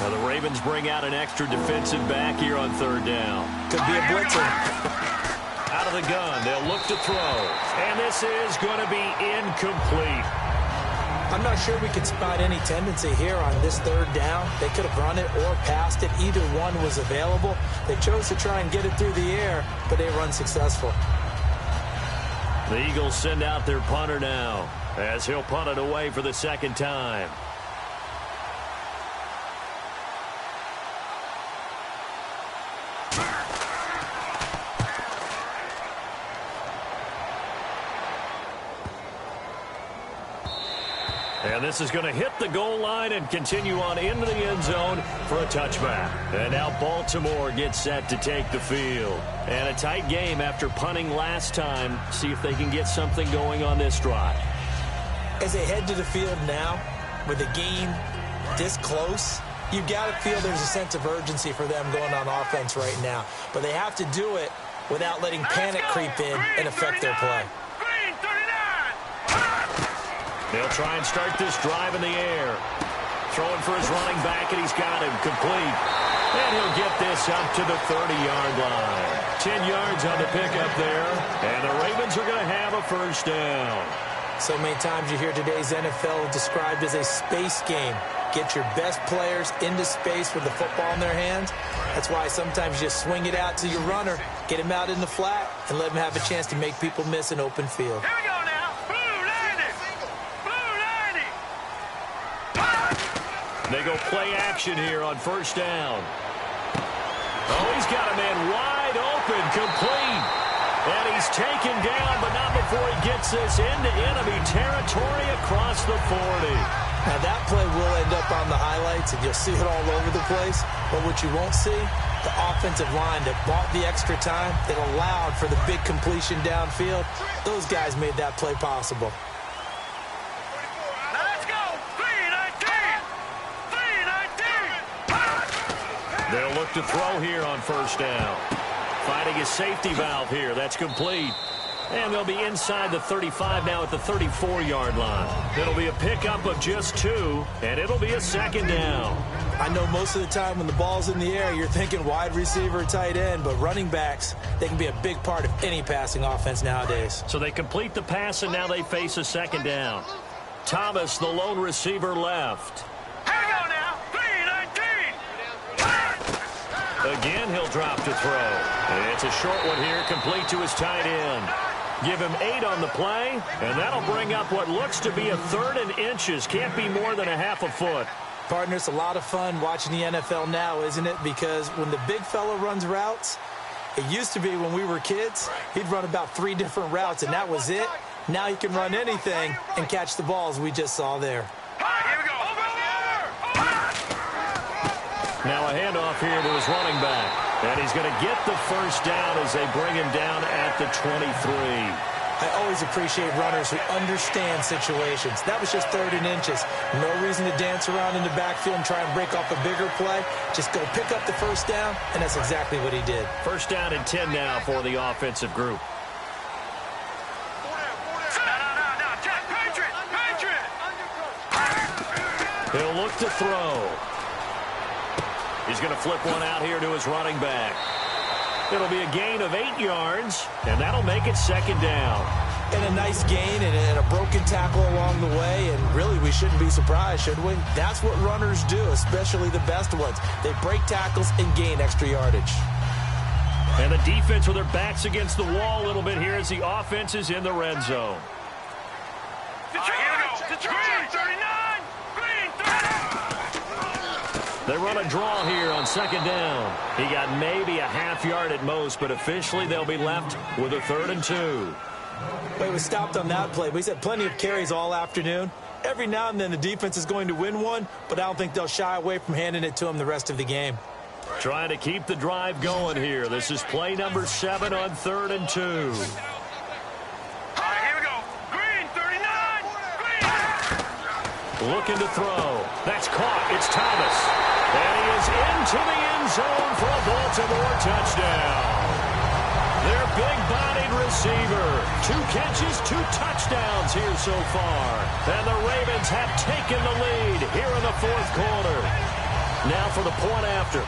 Now the Ravens bring out an extra defensive back here on third down. Could be a blitzer. Out of the gun, they'll look to throw. And this is going to be incomplete. I'm not sure we could spot any tendency here on this third down. They could have run it or passed it. Either one was available. They chose to try and get it through the air, but they were unsuccessful. The Eagles send out their punter now, as he'll punt it away for the second time. And this is going to hit the goal line and continue on into the end zone for a touchback. And now Baltimore gets set to take the field. And a tight game after punting last time. See if they can get something going on this drive. As they head to the field now, with the game this close, you've got to feel there's a sense of urgency for them going on offense right now. But they have to do it without letting panic creep in and affect their play. They'll try and start this drive in the air. Throwing for his running back, and he's got him complete. And he'll get this up to the 30-yard line. 10 yards on the pickup there. And the Ravens are going to have a first down. So many times you hear today's NFL described as a space game. Get your best players into space with the football in their hands. That's why sometimes you just swing it out to your runner, get him out in the flat, and let him have a chance to make people miss an open field. Here we go now. They go play action here on first down. Oh, he's got a man wide open, complete. And he's taken down, but not before he gets this into enemy territory across the 40. Now that play will end up on the highlights, and you'll see it all over the place. But what you won't see, the offensive line that bought the extra time, that allowed for the big completion downfield, those guys made that play possible. They'll look to throw here on first down. Finding his safety valve here. That's complete. And they'll be inside the 35 now at the 34-yard line. It'll be a pickup of just 2, and it'll be a second down. I know most of the time when the ball's in the air, you're thinking wide receiver, tight end, but running backs, they can be a big part of any passing offense nowadays. So they complete the pass, and now they face a second down. Thomas, the lone receiver, left. Again, he'll drop to throw. It's a short one here, complete to his tight end. Give him 8 on the play, and that'll bring up what looks to be a 3rd and inches. Can't be more than a half a foot. Partner, it's a lot of fun watching the NFL now, isn't it? Because when the big fella runs routes, it used to be when we were kids, he'd run about 3 different routes, and that was it. Now he can run anything and catch the balls we just saw there. Now a handoff here to his running back. And he's going to get the first down as they bring him down at the 23. I always appreciate runners who understand situations. That was just 3rd and inches. No reason to dance around in the backfield and try and break off a bigger play. Just go pick up the first down, and that's exactly what he did. First down and 10 now for the offensive group. He'll look to throw. He's going to flip one out here to his running back. It'll be a gain of 8 yards, and that'll make it second down. And a nice gain and a broken tackle along the way, and really we shouldn't be surprised, should we? That's what runners do, especially the best ones. They break tackles and gain extra yardage. And the defense with their backs against the wall a little bit here as the offense is in the red zone. They run a draw here on second down. He got maybe a half yard at most, but officially they'll be left with a 3rd and 2. Well, he was stopped on that play. He's had plenty of carries all afternoon. Every now and then the defense is going to win one, but I don't think they'll shy away from handing it to him the rest of the game. Trying to keep the drive going here. This is play number 7 on 3rd and 2. Looking to throw. That's caught. It's Thomas. And he is into the end zone for a Baltimore touchdown. Their big-bodied receiver. 2 catches, 2 touchdowns here so far. And the Ravens have taken the lead here in the 4th quarter. Now for the point after.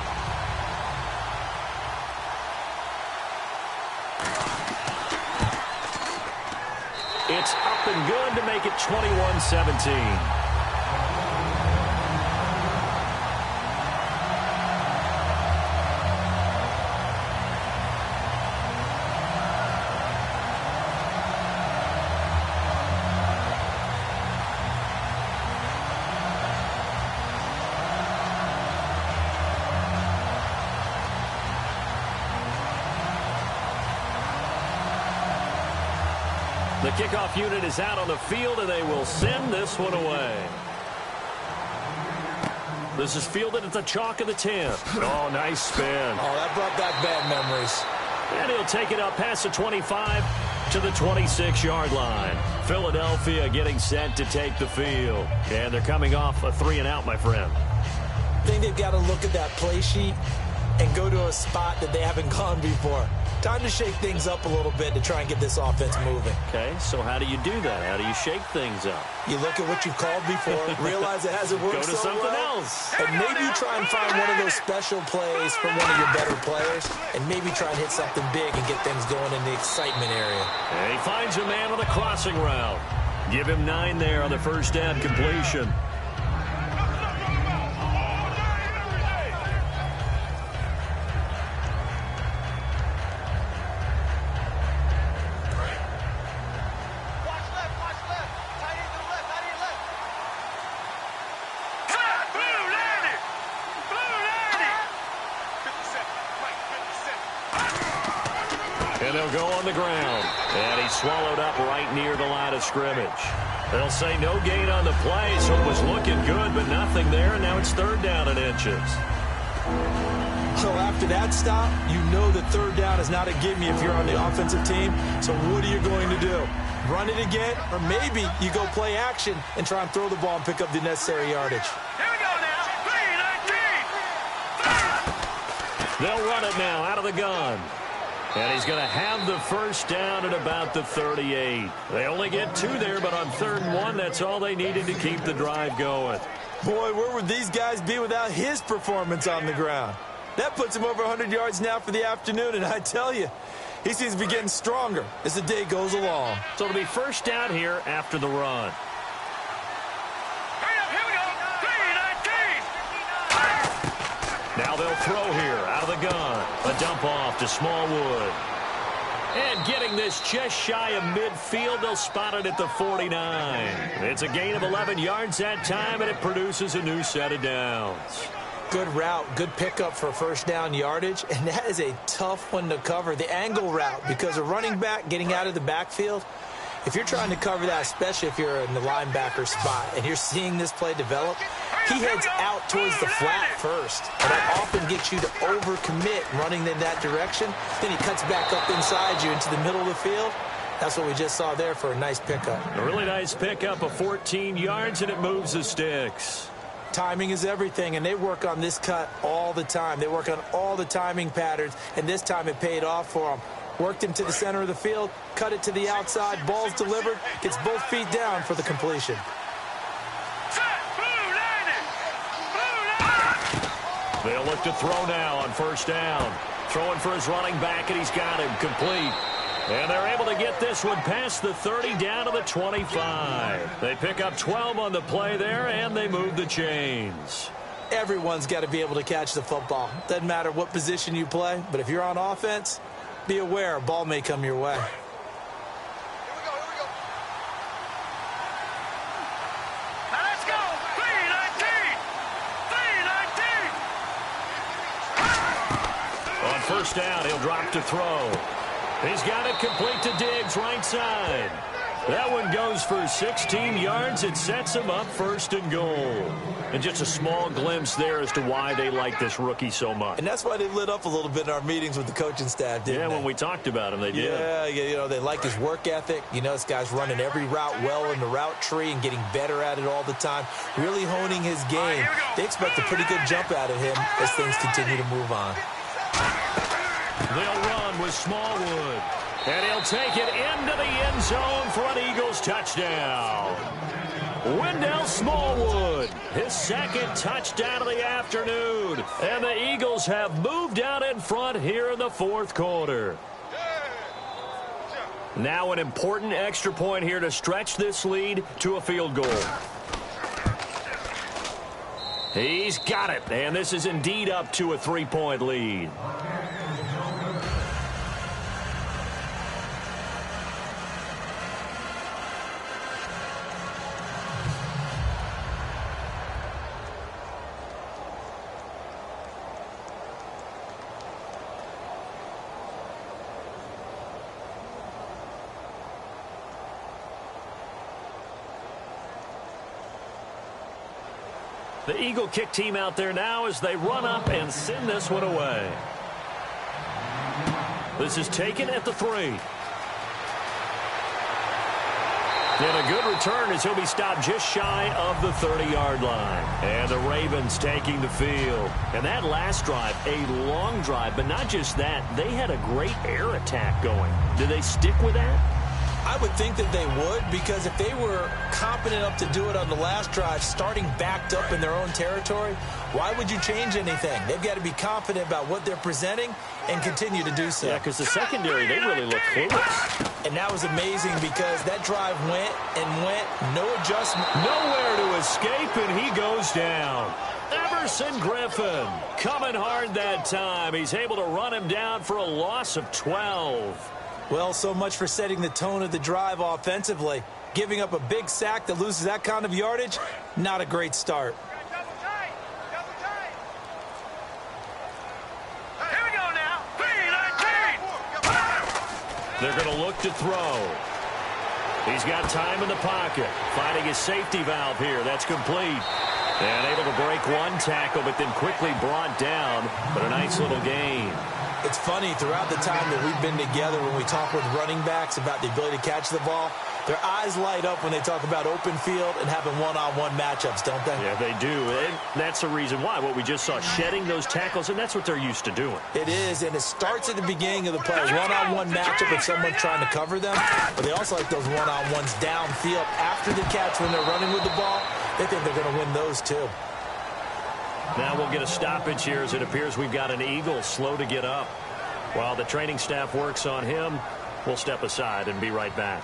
It's up and good to make it 21-17. The kickoff unit is out on the field, and they will send this one away. This is fielded at the chalk of the 10. Oh, nice spin. Oh, that brought back bad memories. And he'll take it up past the 25 to the 26-yard line. Philadelphia getting set to take the field. And they're coming off a 3-and-out, my friend. I think they've got to look at that play sheet and go to a spot that they haven't gone before. Time to shake things up a little bit to try and get this offense moving. Okay, so how do you do that? How do you shake things up? You look at what you've called before, realize it hasn't worked Go to so something well, else. and maybe try and find one of those special plays from one of your better players, and maybe try and hit something big and get things going in the excitement area. And he finds a man on the crossing route. Give him 9 there on the first down completion. And they'll go on the ground. And he's swallowed up right near the line of scrimmage. They'll say no gain on the play, so it was looking good, but nothing there, and now it's 3rd down and inches. So after that stop, you know that 3rd down is not a gimme if you're on the offensive team. So what are you going to do? Run it again? Or maybe you go play action and try and throw the ball and pick up the necessary yardage. Here we go now. 3-19. They'll run it now out of the gun. And he's going to have the first down at about the 38. They only get 2 there, but on 3rd and 1, that's all they needed to keep the drive going. Boy, where would these guys be without his performance on the ground? That puts him over 100 yards now for the afternoon, and I tell you, he seems to be getting stronger as the day goes along. So it'll be first down here after the run. Hurry up, here we go. 3-19. Now they'll throw here out of the gun. A dump off to Smallwood. And getting this just shy of midfield, they'll spot it at the 49. It's a gain of 11 yards that time, and it produces a new set of downs. Good route, good pickup for first down yardage, and that is a tough one to cover. The angle route, because a running back getting out of the backfield, if you're trying to cover that, especially if you're in the linebacker spot and you're seeing this play develop, he heads out towards the flat first. And that often gets you to overcommit running in that direction. Then he cuts back up inside you into the middle of the field. That's what we just saw there for a nice pickup. A really nice pickup of 14 yards, and it moves the sticks. Timing is everything, and they work on this cut all the time. They work on all the timing patterns, and this time it paid off for them. Worked him to the center of the field, cut it to the outside, ball's delivered, gets both feet down for the completion. They'll look to throw now on first down. Throwing for his running back, and he's got him complete. And they're able to get this one past the 30 down to the 25. They pick up 12 on the play there, and they move the chains. Everyone's got to be able to catch the football. Doesn't matter what position you play, but if you're on offense, be aware a ball may come your way. Now let's go. 3-19. On first down, he'll drop to throw. He's got it complete to Diggs, right side. That one goes for 16 yards. It sets him up 1st and goal. And just a small glimpse there as to why they like this rookie so much. And that's why they lit up a little bit in our meetings with the coaching staff, didn't they? When we talked about him, they did. Yeah, you know, they like his work ethic. You know, this guy's running every route well in the route tree and getting better at it all the time, really honing his game. They expect a pretty good jump out of him as things continue to move on. They'll run with Smallwood. And he'll take it into the end zone for an Eagles touchdown. Wendell Smallwood, his second touchdown of the afternoon. And the Eagles have moved out in front here in the fourth quarter. Now an important extra point here to stretch this lead to a field goal. He's got it, and this is indeed up to a 3-point lead. The Eagle kick team out there now as they run up and send this one away. This is taken at the 3. And a good return as he'll be stopped just shy of the 30-yard line. And the Ravens taking the field. And that last drive, a long drive, but not just that. They had a great air attack going. Do they stick with that? I would think that they would, because if they were competent enough to do it on the last drive, starting backed up in their own territory, why would you change anything? They've got to be confident about what they're presenting and continue to do so. Yeah, because the secondary, they really look clueless. And that was amazing because that drive went and went, no adjustment. Nowhere to escape, and he goes down. Everson Griffin coming hard that time. He's able to run him down for a loss of 12. Well, so much for setting the tone of the drive offensively. Giving up a big sack that loses that kind of yardage, not a great start. Here we go now. 3-19. They're going to look to throw. He's got time in the pocket. Finding his safety valve here. That's complete. And able to break one tackle, but then quickly brought down. But a nice little gain. It's funny, throughout the time that we've been together, when we talk with running backs about the ability to catch the ball, their eyes light up when they talk about open field and having one-on-one matchups, don't they? Yeah, they do. And that's the reason why. What we just saw, shedding those tackles, and that's what they're used to doing. It is, and it starts at the beginning of the play. One-on-one matchup with someone trying to cover them, but they also like those one-on-ones downfield after the catch when they're running with the ball. They think they're going to win those, too. Now we'll get a stoppage here as it appears we've got an Eagle slow to get up. While the training staff works on him, we'll step aside and be right back.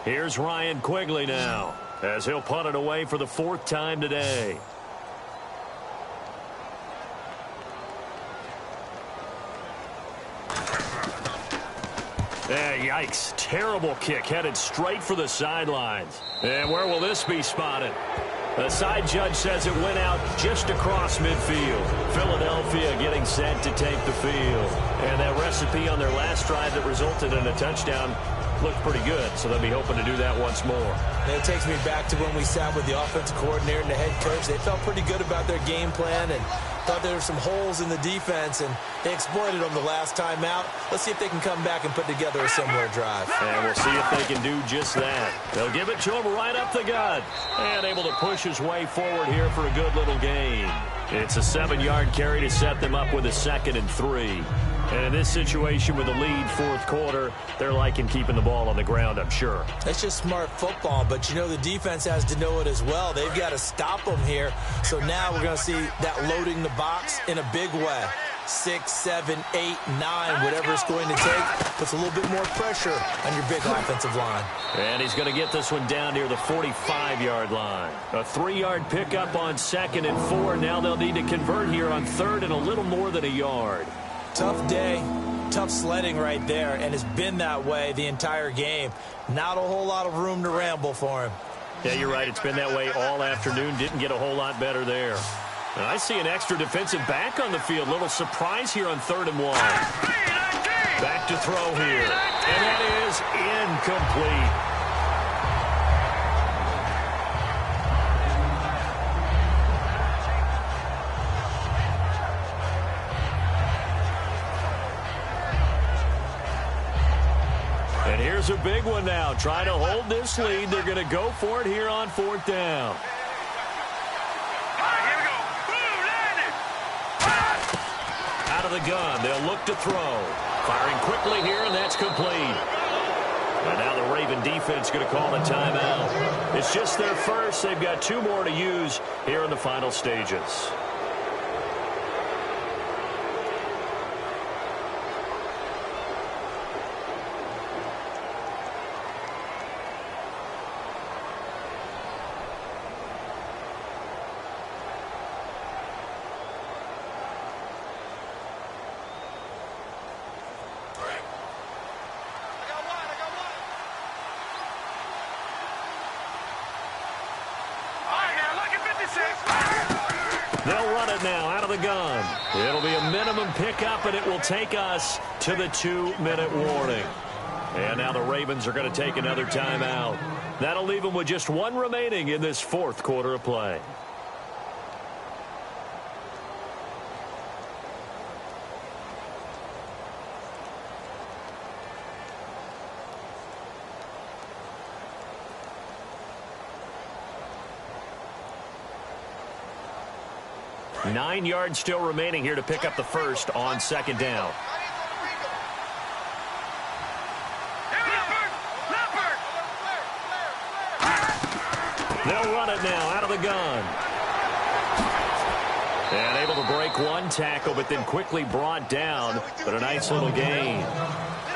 Here's Ryan Quigley now, as he'll punt it away for the 4th time today. Yikes. Terrible kick headed straight for the sidelines. And where will this be spotted? The side judge says it went out just across midfield. Philadelphia getting set to take the field. And that recipe on their last drive that resulted in a touchdown looked pretty good, so they'll be hoping to do that once more. It takes me back to when we sat with the offensive coordinator and the head coach. They felt pretty good about their game plan and thought there were some holes in the defense, and they exploited them the last time out. Let's see if they can come back and put together a similar drive. And we'll see if they can do just that. They'll give it to him right up the gut. And able to push his way forward here for a good little gain. It's a 7-yard carry to set them up with a 2nd and 3. And in this situation with the lead 4th quarter, they're liking keeping the ball on the ground, I'm sure. It's just smart football, but you know the defense has to know it as well. They've got to stop them here. So now we're going to see that loading the box in a big way. 6, 7, 8, 9, whatever it's going to take, puts a little bit more pressure on your big offensive line. And he's going to get this one down near the 45-yard line. A 3-yard pickup on 2nd and 4. Now they'll need to convert here on 3rd and a little more than a yard. Tough day, tough sledding right there, and it's been that way the entire game. Not a whole lot of room to ramble for him. Yeah, you're right. It's been that way all afternoon. Didn't get a whole lot better there. And I see an extra defensive back on the field. Little surprise here on 3rd and 1. Back to throw here. And that is incomplete. Here's a big one now. Trying to hold this lead. They're going to go for it here on 4th down. Out of the gun. They'll look to throw. Firing quickly here, and that's complete. And now the Raven defense going to call a timeout. It's just their first. They've got 2 more to use here in the final stages. They'll run it now out of the gun. It'll be a minimum pickup, and it will take us to the 2-minute warning. And now the Ravens are going to take another timeout. That'll leave them with just 1 remaining in this 4th quarter of play. Nine yards still remaining here to pick up the first on 2nd down. They'll run it now out of the gun. And able to break 1 tackle, but then quickly brought down. But a nice little gain.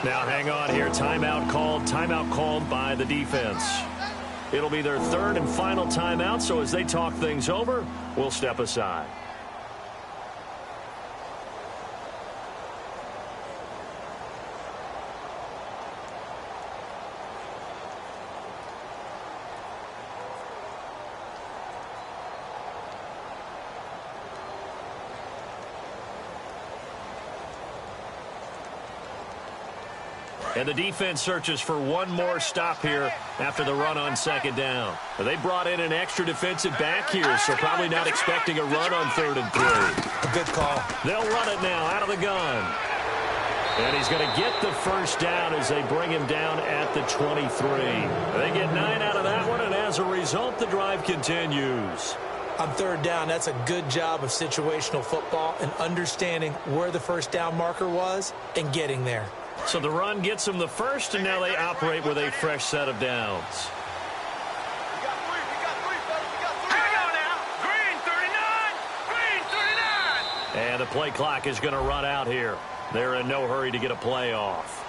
Now hang on here. Timeout called by the defense. It'll be their 3rd and final timeout, so as they talk things over, we'll step aside. And the defense searches for 1 more stop here after the run on 2nd down. They brought in an extra defensive back here, so probably not expecting a run on 3rd and 3. A good call. They'll run it now out of the gun. And he's going to get the first down as they bring him down at the 23. They get 9 out of that one, and as a result, the drive continues. On 3rd down, that's a good job of situational football and understanding where the first down marker was and getting there. So the run gets them the first, and now they operate with a fresh set of downs. We got three, fellas. Here we go now. Green 39. And the play clock is going to run out here. They're in no hurry to get a play off.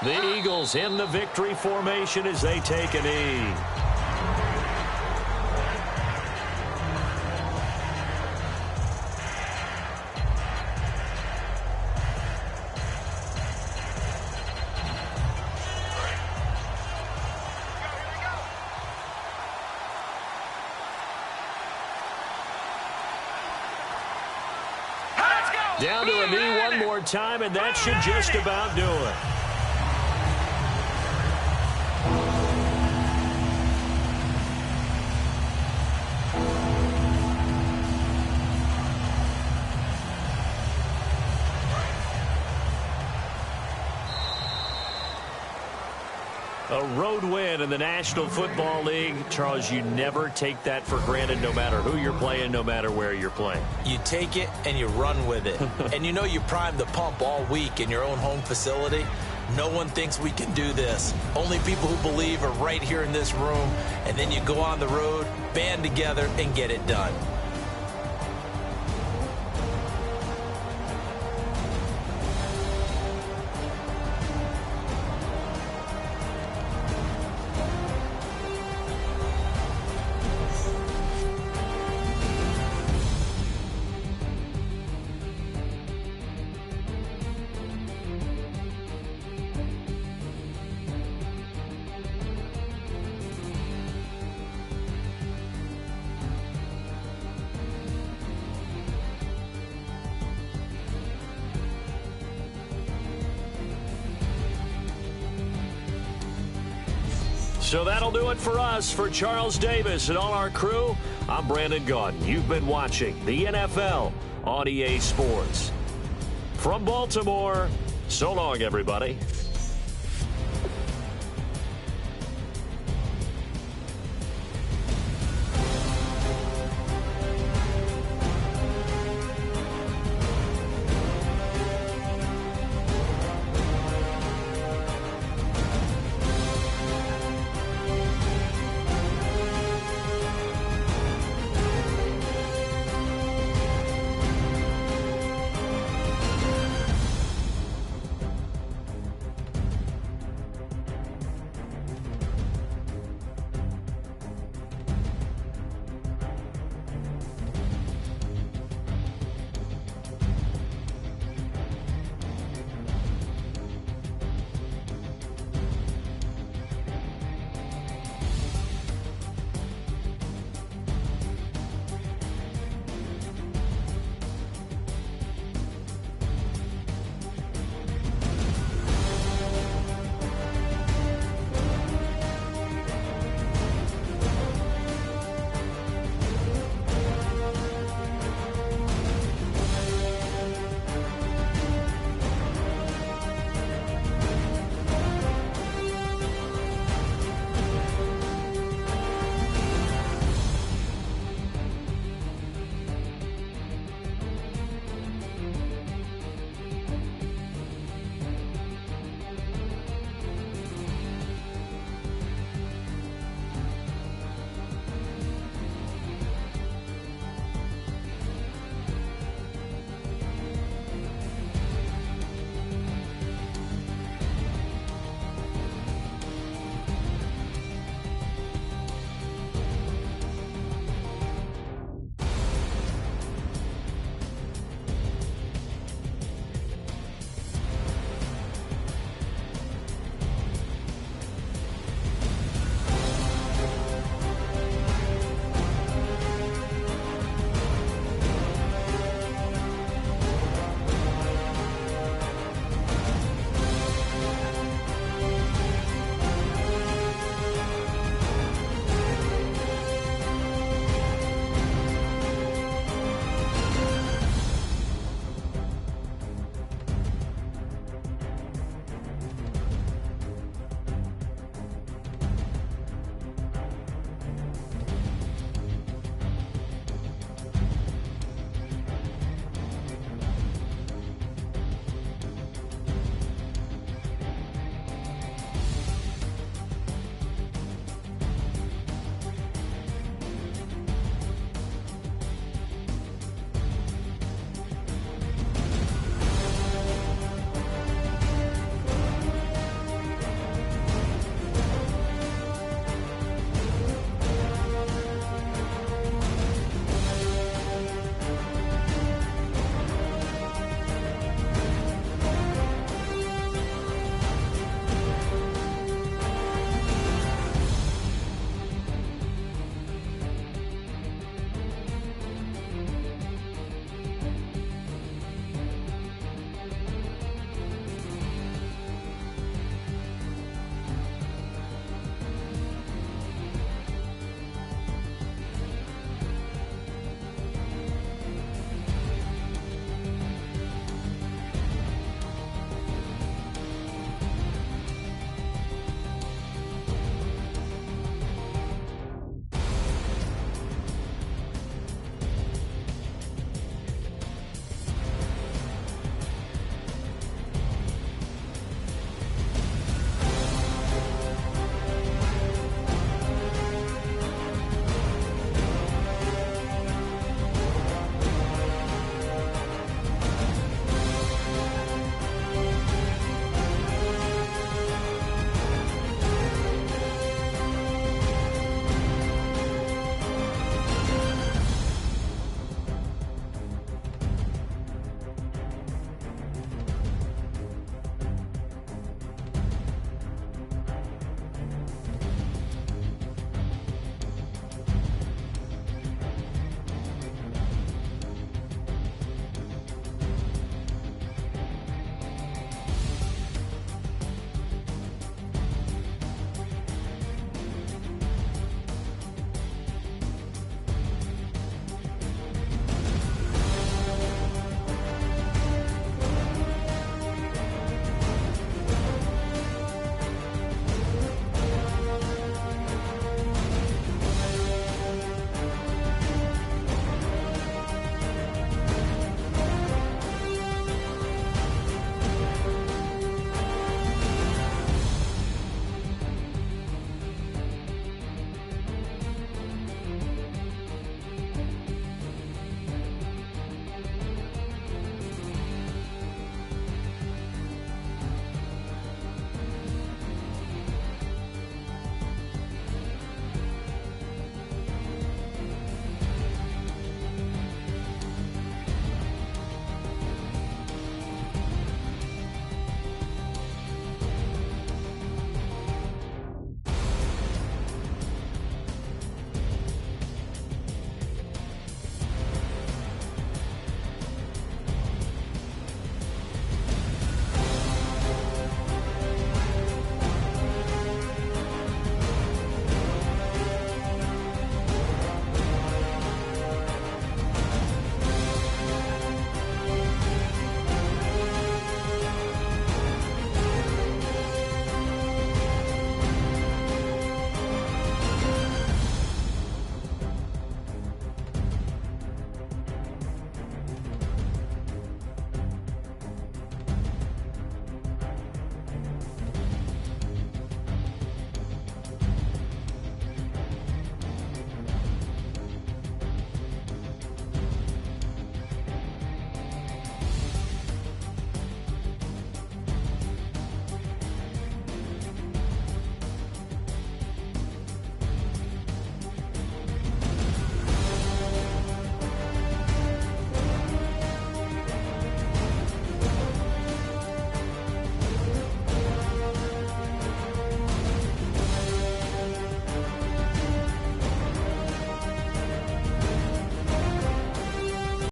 The Eagles in the victory formation as they take a knee. Down to a knee 1 more time, and that should just about do it. A road win in the National Football League. Charles, you never take that for granted no matter who you're playing, no matter where you're playing. You take it and you run with it. And you know you primed the pump all week in your own home facility. No one thinks we can do this. Only people who believe are right here in this room. And then you go on the road, band together, and get it done. So that'll do it for us. For Charles Davis and all our crew, I'm Brandon Gaudin. You've been watching the NFL on EA Sports. From Baltimore, so long, everybody.